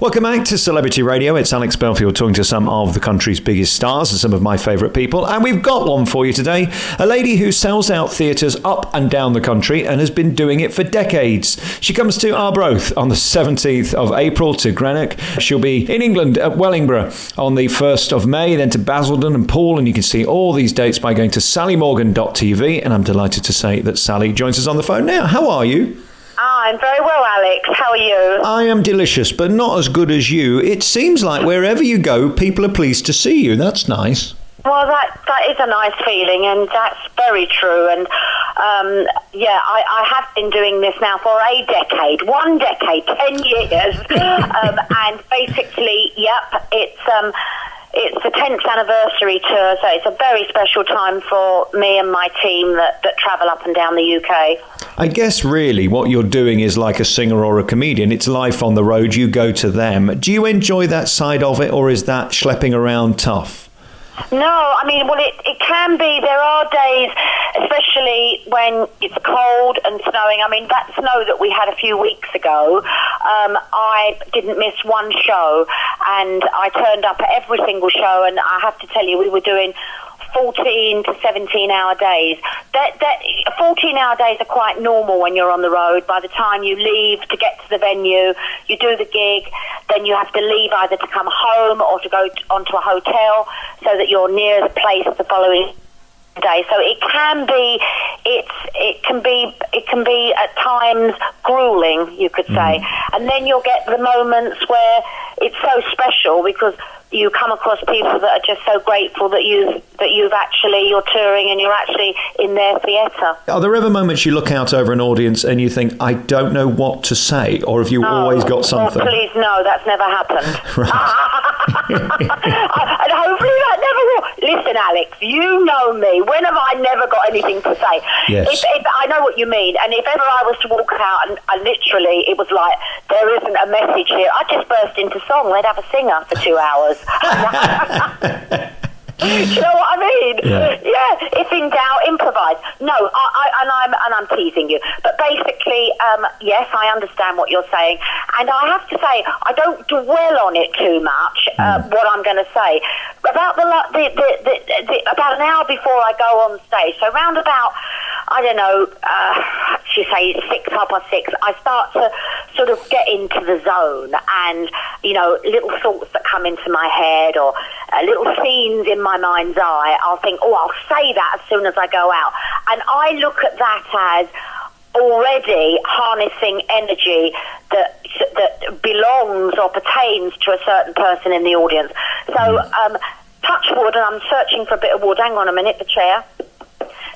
Welcome back to Celebrity Radio. It's Alex Belfield talking to some of the country's biggest stars and some of my favourite people. And we've got one for you today. A lady who sells out theatres up and down the country and has been doing it for decades. She comes to Arbroath on the 17th of April, to Greenock. She'll be in England at Wellingborough on the 1st of May, then to Basildon and Poole. And you can see all these dates by going to sallymorgan.tv. And I'm delighted to say that Sally joins us on the phone now. How are you? I'm very well, Alex. How are you? I am delicious, but not as good as you. It seems like wherever you go, people are pleased to see you. That's nice. Well, that is a nice feeling, and that's very true. And I have been doing this now for a decade, 10 years, and basically, it's the 10th anniversary tour, so it's a very special time for me and my team that travel up and down the UK. I guess really what you're doing is like a singer or a comedian. It's life on the road. You go to them. Do you enjoy that side of it, or is that schlepping around tough? No, I mean, well, it can be. There are days, especially when it's cold and snowing. I mean, that snow that we had a few weeks ago, I didn't miss one show, and I turned up at every single show, and I have to tell you, we were doing 14 to 17-hour days. 14-hour days are quite normal when you're on the road. By the time you leave to get to the venue, you do the gig, then you have to leave either to come home or to go onto a hotel so that you're near the place the following day. So it can be at times grueling, you could say. And then you'll get the moments where it's so special because you come across people that are just so grateful that you're touring and you're actually in their theatre. Are there ever moments you look out over an audience and you think, I don't know what to say, or have you always got something? Oh, please, no, that's never happened. And hopefully that never will. Listen, Alex, you know me. When have I never got anything to say? Yes. If I know what you mean, and if ever I was to walk out and literally it was like, there isn't a message here, I'd just burst into song. They'd have a singer for 2 hours. You know what I mean? Yeah. If in doubt, improvise. No, I'm teasing you. But basically, yes, I understand what you're saying, and I have to say I don't dwell on it too much. What I'm going to say about about an hour before I go on stage, so round about, I don't know, she say 6:30, I start to sort of get into the zone, and little thoughts that come into my head or little scenes in my mind's eye, I'll think, I'll say that as soon as I go out. And I look at that as already harnessing energy that belongs or pertains to a certain person in the audience. So, touch wood, and I'm searching for a bit of wood. Hang on a minute, the chair.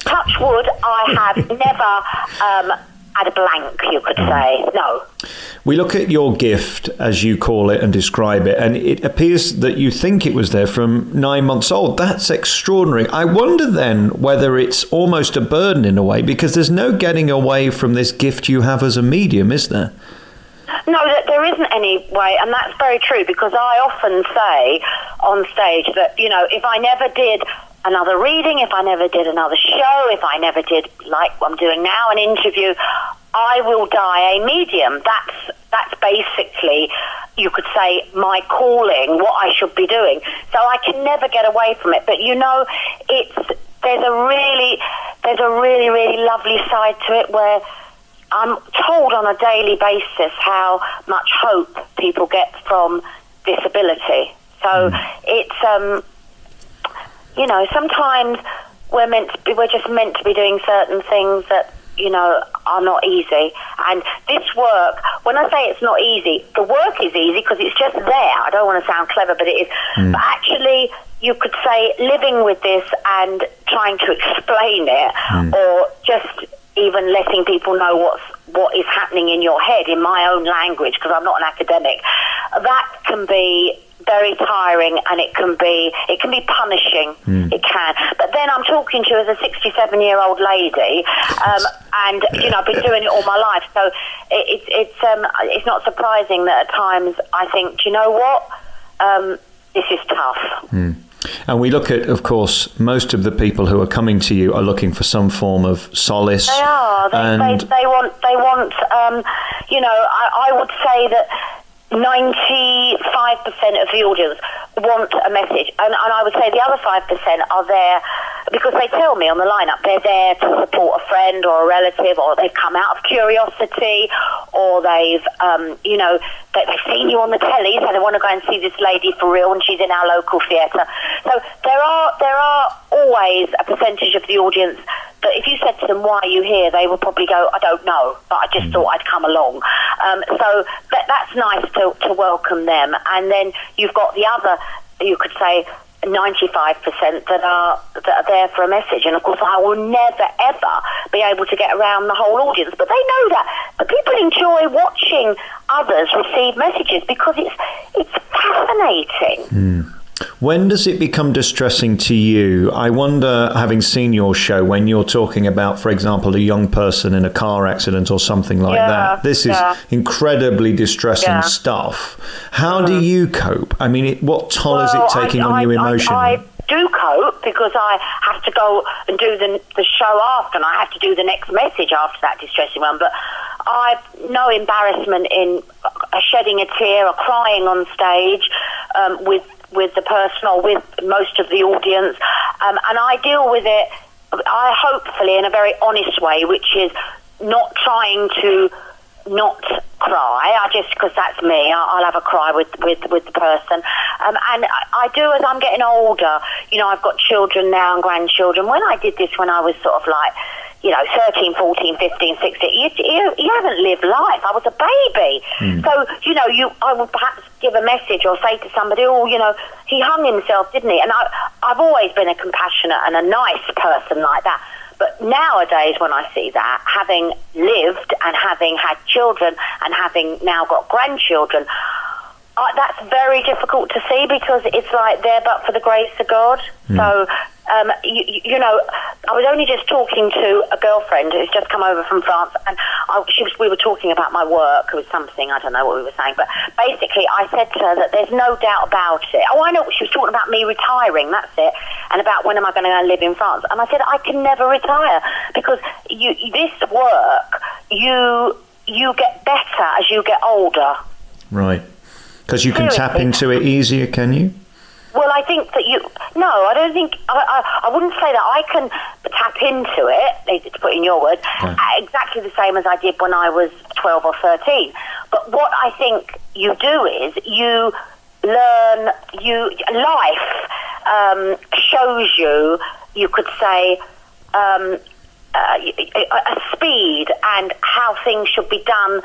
Touch wood, I have never had a blank, you could say. No. We look at your gift, as you call it and describe it, and it appears that you think it was there from 9 months old. That's extraordinary. I wonder then whether it's almost a burden in a way, because there's no getting away from this gift you have as a medium, is there? No, there isn't any way, and that's very true, because I often say on stage that, if I never did another reading, if I never did another show, if I never did, like I'm doing now, an interview, I will die a medium. That's basically, you could say, my calling, what I should be doing. So I can never get away from it. But there's a really, really lovely side to it where I'm told on a daily basis how much hope people get from disability. So it's sometimes we're just meant to be doing certain things that, are not easy. And this work, when I say it's not easy, the work is easy because it's just there. I don't want to sound clever, but it is. But actually, you could say living with this and trying to explain it, or just even letting people know what is happening in your head in my own language, because I'm not an academic, that can be very tiring, and it can be punishing. It can. But then I'm talking to you as a 67-year-old lady, and I've been doing it all my life. So it's not surprising that at times I think, do you know what? This is tough. And we look at, of course, most of the people who are coming to you are looking for some form of solace. They are. They want. I would say that 95% of the audience want a message, and I would say the other 5% are there because they tell me on the lineup they're there to support a friend or a relative, or they've come out of curiosity, or they've they've seen you on the telly, so they want to go and see this lady for real, and she's in our local theatre. So there are always a percentage of the audience that if you said to them, why are you here, they would probably go, I don't know, but I just thought I'd come along. So that's nice to welcome them. And then you've got the other, you could say, 95% that are there for a message. And of course I will never ever be able to get around the whole audience, but they know that. But people enjoy watching others receive messages because it's fascinating. When does it become distressing to you? I wonder, having seen your show, when you're talking about, for example, a young person in a car accident or something like that. This is incredibly distressing stuff. How do you cope? I mean, what toll is it taking on you emotionally? I do cope because I have to go and do the show after, and I have to do the next message after that distressing one. But I've no embarrassment in shedding a tear or crying on stage with the person or with most of the audience, and I deal with it, I hopefully in a very honest way, which is not trying to not cry. Because that's me, I'll have a cry with the person, and I do as I'm getting older. I've got children now and grandchildren. When I did this when I was sort of like 13, 14, 15, 16, you haven't lived life. I was a baby. So, I would perhaps give a message or say to somebody, he hung himself, didn't he? And I've always been a compassionate and a nice person like that. But nowadays, when I see that, having lived and having had children and having now got grandchildren, that's very difficult to see because it's like there but for the grace of God. So, I was only just talking to a girlfriend who's just come over from France, and we were talking about my work. It was something, I don't know what we were saying, but basically I said to her that there's no doubt about it. Oh, I know, she was talking about me retiring, that's it, and about when am I going to go and live in France. And I said, I can never retire because this work, you get better as you get older. Right. Because you can tap into it easier, can you? Well, I think that I don't think, I wouldn't say that I can tap into it, to put in your words, exactly the same as I did when I was 12 or 13. But what I think you do is you learn, life shows you could say, a speed and how things should be done.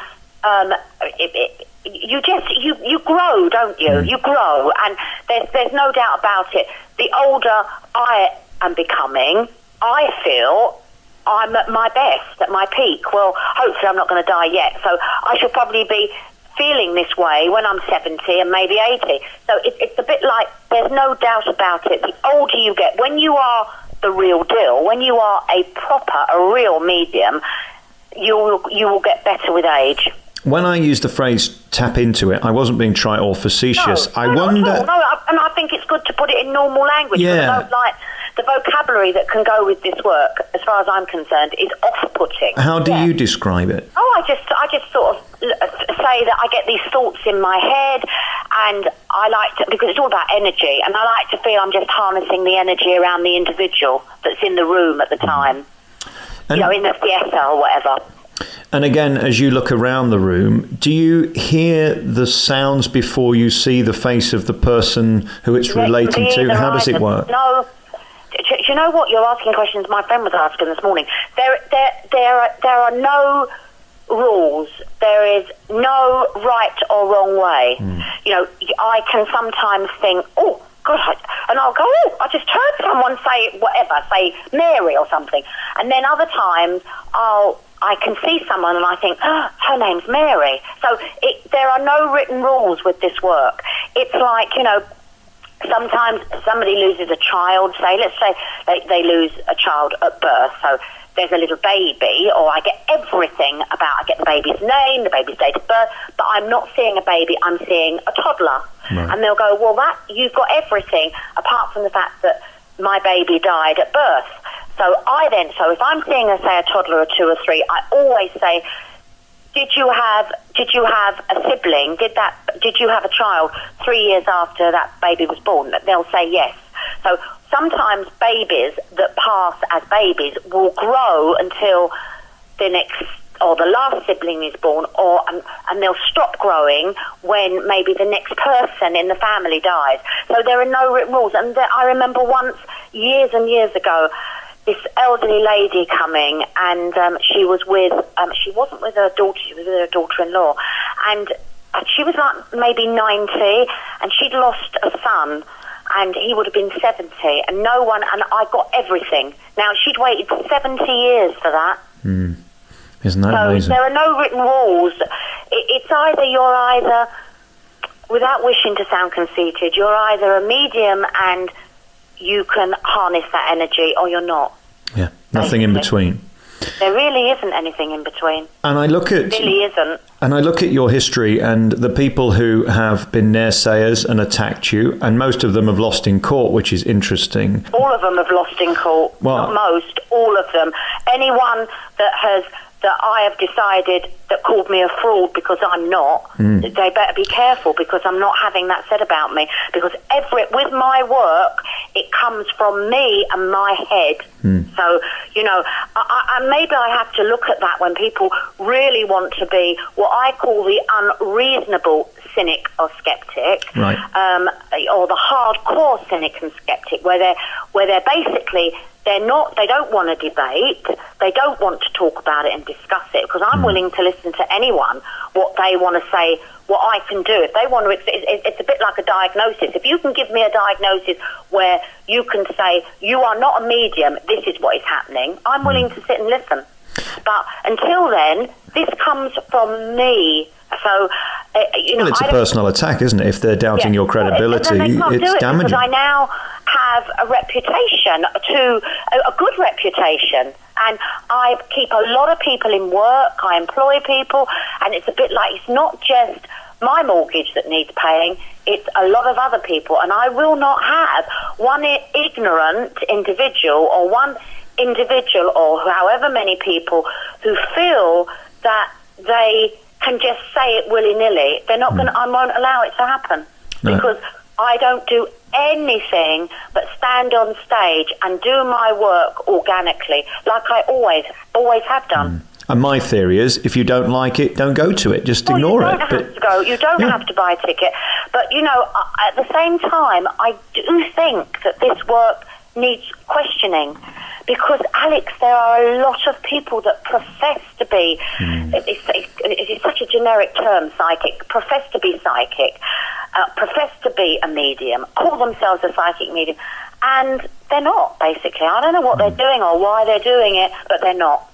You grow, don't you? You grow, and there's no doubt about it. The older I am becoming, I feel I'm at my best, at my peak. Well, hopefully I'm not going to die yet, so I should probably be feeling this way when I'm 70 and maybe 80. So it's a bit like, there's no doubt about it. The older you get, when you are the real deal, when you are a real medium, you will get better with age. When I used the phrase tap into it, I wasn't being trite or facetious. No, and I think it's good to put it in normal language. Yeah. I don't like the vocabulary that can go with this work, as far as I'm concerned, is off-putting. How do you describe it? I just sort of say that I get these thoughts in my head, and I like to, because it's all about energy, and I like to feel I'm just harnessing the energy around the individual that's in the room at the time, in the theatre or whatever. And again, as you look around the room, do you hear the sounds before you see the face of the person who it's relating to? How does it work? No. Do you know what? You're asking questions my friend was asking this morning. There are no rules. There is no right or wrong way. I can sometimes think, oh, God, and I'll go, oh, I just heard someone say whatever, say Mary or something. And then other times I can see someone and I think, oh, her name's Mary. So there are no written rules with this work. It's like, sometimes somebody loses a child, let's say they lose a child at birth. So there's a little baby, or I get everything I get the baby's name, the baby's date of birth, but I'm not seeing a baby, I'm seeing a toddler. Right. And they'll go, well, you've got everything apart from the fact that my baby died at birth. So if I'm seeing, say, a toddler or 2 or 3, I always say, did you have a sibling? Did you have a child 3 years after that baby was born? They'll say yes. So sometimes babies that pass as babies will grow until the next or the last sibling is born, and they'll stop growing when maybe the next person in the family dies. So there are no written rules. And I remember once, years and years ago, this elderly lady coming, and she wasn't with her daughter, she was with her daughter-in-law, and she was like maybe 90, and she'd lost a son, and he would have been 70, and I got everything. Now, she'd waited 70 years for that. Isn't that amazing? There are no written rules. It's either without wishing to sound conceited, you're either a medium and you can harness that energy, or you're not. Yeah, nothing in between. There really isn't anything in between. And I look at... really isn't. And I look at your history and the people who have been naysayers and attacked you, and most of them have lost in court, which is interesting. All of them have lost in court. Well, not most, all of them. Anyone that I have decided that called me a fraud because I'm not, they better be careful, because I'm not having that said about me. Because with my work, it comes from me and my head. So, maybe I have to look at that when people really want to be what I call the unreasonable cynic or skeptic, right. Or the hardcore cynic and skeptic, where they're basically... they don't want to debate, they don't want to talk about it and discuss it, because I'm willing to listen to anyone, what they want to say, what I can do. If they want to, it's a bit like a diagnosis. If you can give me a diagnosis where you can say, you are not a medium, this is what is happening, I'm willing to sit and listen. But until then, this comes from me. So, it's a personal attack, isn't it? If they're doubting your credibility, it's damaging. Because I now have a reputation, a good reputation, and I keep a lot of people in work, I employ people, and it's a bit like, it's not just my mortgage that needs paying, it's a lot of other people, and I will not have one ignorant individual or one individual or however many people who feel that they can just say it willy-nilly. They're not going to, I won't allow it to happen. No. Because I don't do anything but stand on stage and do my work organically, like I always have done. And my theory is, if you don't like it, don't go to it. Just ignore it. You don't have to go. You don't have to buy a ticket. But, at the same time, I do think that this work needs questioning. Because, Alex, there are a lot of people that profess to be, it's such a generic term, psychic, profess to be psychic, profess to be a medium, call themselves a psychic medium, and they're not, basically. I don't know what they're doing or why they're doing it, but they're not.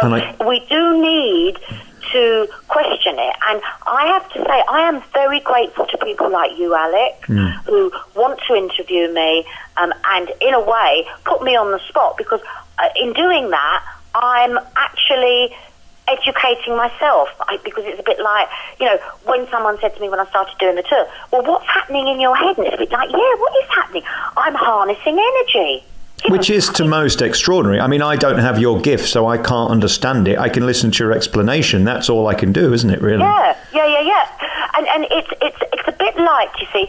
So we do need to question it. And I have to say, I am very grateful to people like you, Alec, who want to interview me and, in a way, put me on the spot, because in doing that, I'm actually educating myself, because it's a bit like, when someone said to me when I started doing the tour, well, what's happening in your head? And it's a bit like, what is happening? I'm harnessing energy. Which is to most extraordinary. I mean, I don't have your gift, so I can't understand it. I can listen to your explanation. That's all I can do, isn't it, really? Yeah. And it's a bit like, you see,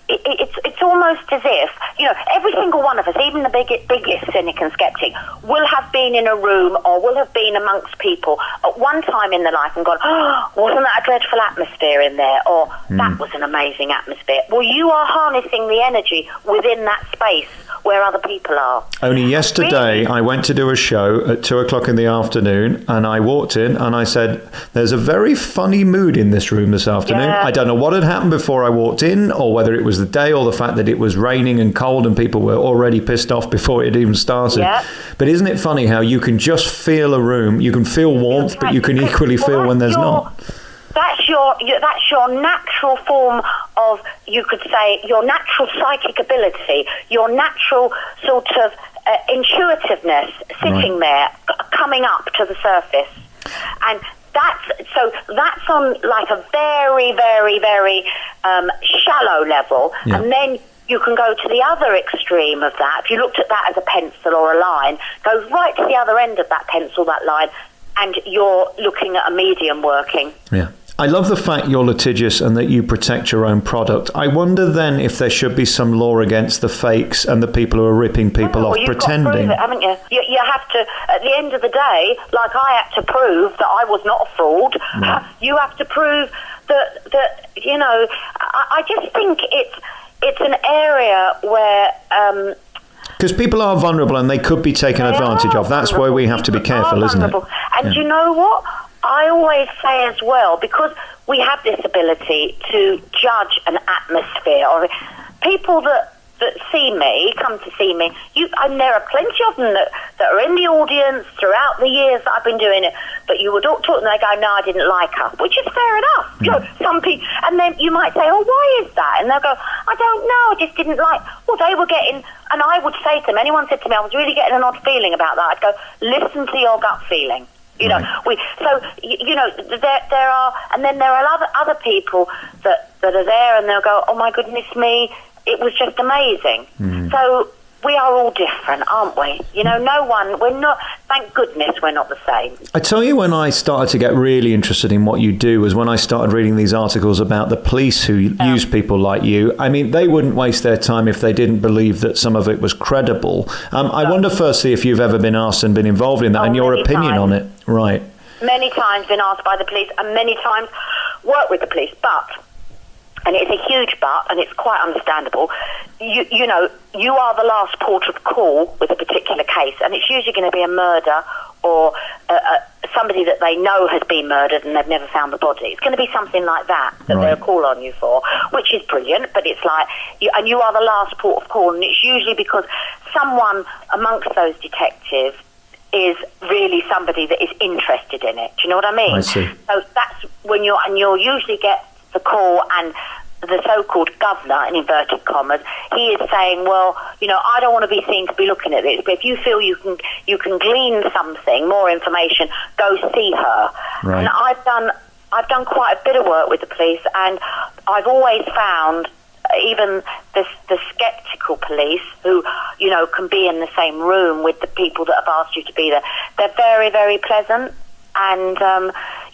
it's almost as if, every single one of us, even the biggest cynic and skeptic, will have been in a room or will have been amongst people at one time in their life and gone, oh, wasn't that a dreadful atmosphere in there? Or that was an amazing atmosphere. Well, you are harnessing the energy within that space where other people are. Only yesterday, I went to do a show at 2:00 in the afternoon, and I walked in and I said, there's a very funny mood in this room this afternoon. Yeah. I don't know what had happened before I walked in, or whether it was the day or the fact that it was raining and cold and people were already pissed off before it even started. Yeah. But isn't it funny how you can just feel a room, you can feel warmth, but you can equally feel when there's not? That's your natural form of, you could say, your natural psychic ability, your natural sort of intuitiveness sitting there, coming up to the surface. And that's on like a very, very, very shallow level. Yeah. And then you can go to the other extreme of that. If you looked at that as a pencil or a line, goes right to the other end of that pencil, that line, and you're looking at a medium working. Yeah. I love the fact you're litigious and that you protect your own product. I wonder then if there should be some law against the fakes and the people who are ripping people off pretending. Got to prove it, haven't you? You have to, at the end of the day, like I had to prove that I was not a fraud, you have to prove that you know, I just think it's an area where... because people are vulnerable and they could be taken advantage of. That's why we have to be careful, isn't it? And you know what? I always say as well, because we have this ability to judge an atmosphere, or people that see me, come to see me, and there are plenty of them that are in the audience throughout the years that I've been doing it, but you would talk to them and they go, no, I didn't like her, which is fair enough. You know, some people, and then you might say, oh, why is that? And they'll go, I don't know, I just didn't like, well, they were getting, and I would say to them, anyone said to me, I was really getting an odd feeling about that, I'd go, listen to your gut feeling. You know, you know, there are, and then there are other people that are there, and they'll go, oh my goodness me, it was just amazing. So we are all different, aren't we? You know, we're not, thank goodness we're not the same. I tell you, when I started to get really interested in what you do was when I started reading these articles about the police who use people like you. I mean, they wouldn't waste their time if they didn't believe that some of it was credible. I wonder, firstly, if you've ever been asked and been involved in that, and your opinion on it. Right. Many times been asked by the police, and many times worked with the police, but... and it's a huge but, and it's quite understandable, you know, you are the last port of call with a particular case, and it's usually going to be a murder or somebody that they know has been murdered and they've never found the body. It's going to be something like that they'll call on you for, which is brilliant, but it's like, and you are the last port of call, and it's usually because someone amongst those detectives is really somebody that is interested in it. Do you know what I mean? I see. So that's when you'll usually get the call, and the so-called governor, in inverted commas, he is saying, well, you know, I don't want to be seen to be looking at this, but if you feel you can glean something, more information, go see her. Right. And I've done quite a bit of work with the police, and I've always found even the sceptical police who, you know, can be in the same room with the people that have asked you to be there, they're very, very pleasant. And,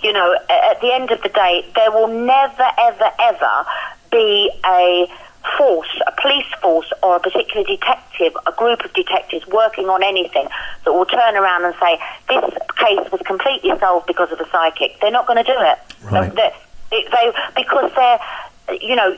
you know, at the end of the day, there will never, ever, ever be a police force or a particular detective, a group of detectives working on anything that will turn around and say, this case was completely solved because of a psychic. They're not going to do it. Right. Because they're, you know,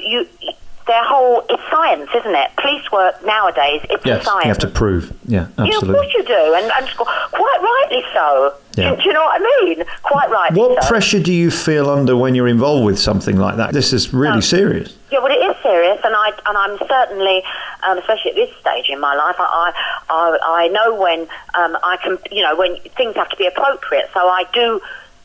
their whole, it's science, isn't it? Police work nowadays, it's science. Yes, you have to prove. Yeah, absolutely. Of course you do, and quite rightly so. Yeah. Do you know what I mean? Quite rightly so. What pressure do you feel under when you're involved with something like that? This is really serious. Yeah, well, it is serious, and I'm certainly, especially at this stage in my life, I know when I can, you know, when things have to be appropriate. So I do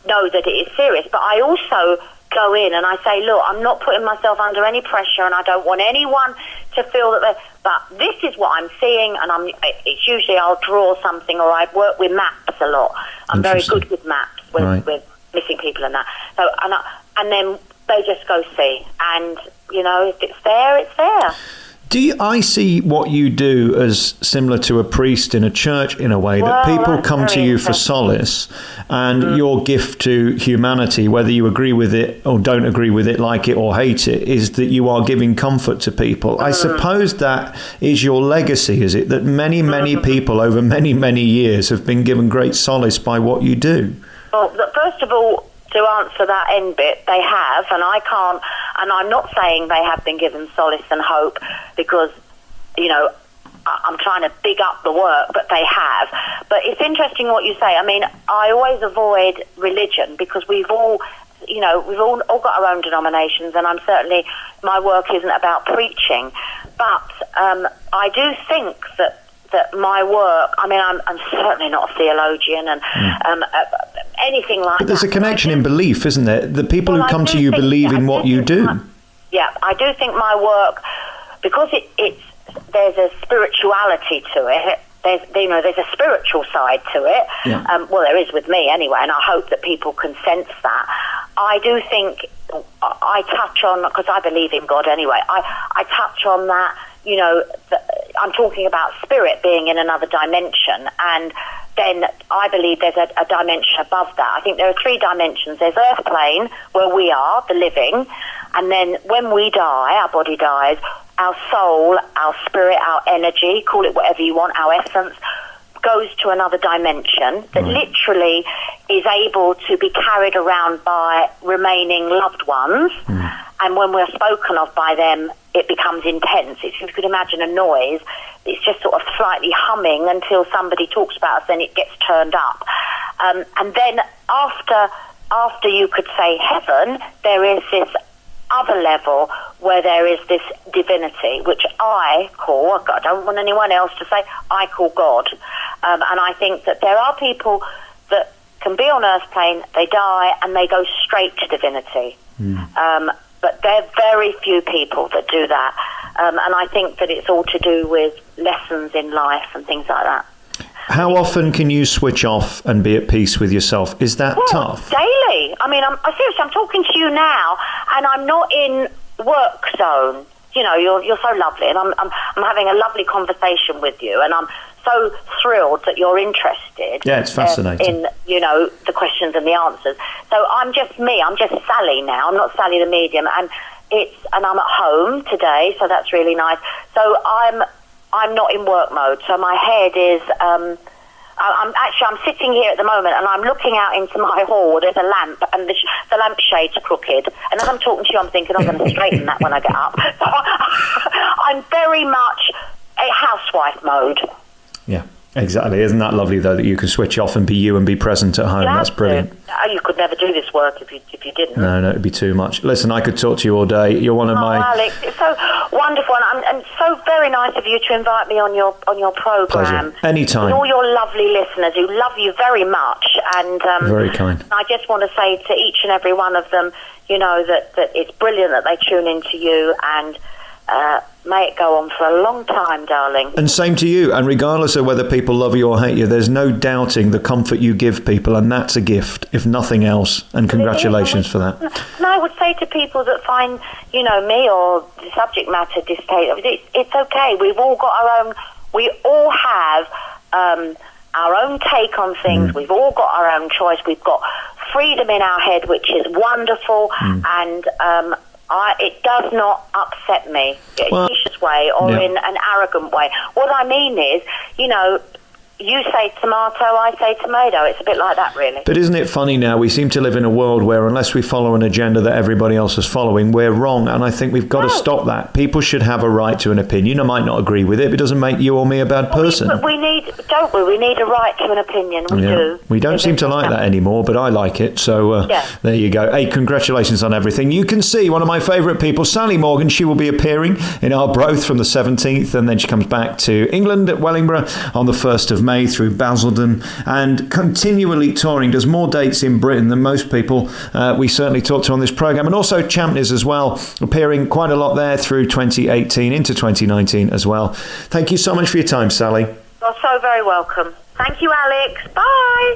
know that it is serious, but I also go in and I say, look, I'm not putting myself under any pressure, and I don't want anyone to feel that but this is what I'm seeing, and it's usually I'll draw something, or I work with maps a lot. I'm very good with maps with missing people and that. So and then they just go see, and you know, if it's there, it's there. I see what you do as similar to a priest in a church in a way, that people come to you for solace, and your gift to humanity, whether you agree with it or don't agree with it, like it or hate it, is that you are giving comfort to people. I suppose that is your legacy, is it? That many, many people over many, many years have been given great solace by what you do. Well, first of all, to answer that end bit, they have, and I can't, and I'm not saying they have been given solace and hope, because, you know, I'm trying to big up the work, but they have. But it's interesting what you say. I mean, I always avoid religion, because we've all got our own denominations, and I'm certainly, my work isn't about preaching, but I do think that my work, I mean, I'm certainly not a theologian and anything like that. But there's a connection in belief, isn't there? The people who come to you believe in what you do. I do think my work, because there's a spirituality to it. There's a spiritual side to it. Yeah. Well, there is with me anyway, and I hope that people can sense that. I do think I touch on, because I believe in God anyway, I touch on that, you know, I'm talking about spirit being in another dimension, and then I believe there's a dimension above that. I think there are 3 dimensions. There's earth plane, where we are, the living, and then when we die, our body dies, our soul, our spirit, our energy, call it whatever you want, our essence, goes to another dimension that literally is able to be carried around by remaining loved ones. And when we're spoken of by them, it becomes intense. If you could imagine a noise, it's just sort of slightly humming until somebody talks about us, then it gets turned up. And then after you could say heaven, there is this other level where there is this divinity, which I don't want anyone else to say, I call God. And I think that there are people that can be on earth plane, they die, and they go straight to divinity. But there are very few people that do that. And I think that it's all to do with lessons in life and things like that. How often can you switch off and be at peace with yourself? Is that tough? Daily. I mean, seriously, I'm talking to you now, and I'm not in work zone. You know, you're so lovely, and I'm having a lovely conversation with you, and I'm so thrilled that you're interested. Yeah, it's fascinating. In the questions and the answers. So I'm just me. I'm just Sally now. I'm not Sally the medium, and I'm at home today, so that's really nice. So I'm not in work mode, so my head is. I'm sitting here at the moment, and I'm looking out into my hall. There's a lamp, and the lampshade's crooked. And as I'm talking to you, I'm thinking I'm going to straighten that when I get up. So I'm very much a housewife mode. Yeah, exactly. Isn't that lovely, though, that you can switch off and be you and be present at home? That's brilliant. You could never do this work if you didn't. No, it'd be too much. Listen, I could talk to you all day. You're one of my... Alex, it's so wonderful, and so very nice of you to invite me on your programme. Pleasure. Anytime. And all your lovely listeners who love you very much. And very kind. I just want to say to each and every one of them, that it's brilliant that they tune into you, and may it go on for a long time, darling. And same to you. And regardless of whether people love you or hate you, there's no doubting the comfort you give people, and that's a gift, if nothing else. And congratulations for that. And I would say to people that find, me or the subject matter distasteful, it's okay. We've all got our own. We all have our own take on things. We've all got our own choice. We've got freedom in our head, which is wonderful, and it does not upset me in a malicious way or in an arrogant way. What I mean is, you say tomato, I say tomato. It's a bit like that, really. But isn't it funny now? We seem to live in a world where unless we follow an agenda that everybody else is following, we're wrong. And I think we've got to stop that. People should have a right to an opinion. I might not agree with it, but it doesn't make you or me a bad person. But we need, don't we? We need a right to an opinion. We do. We don't seem to like that anymore, but I like it. So there you go. Hey, congratulations on everything. You can see one of my favourite people, Sally Morgan. She will be appearing in Arbroath from the 17th, and then she comes back to England at Wellingborough on the 1st of May through Basildon, and continually touring. Does more dates in Britain than most people we certainly talked to on this programme, and also Champneys as well, appearing quite a lot there through 2018 into 2019 as well. Thank you so much for your time, Sally. You're so very welcome. Thank you, Alex. Bye.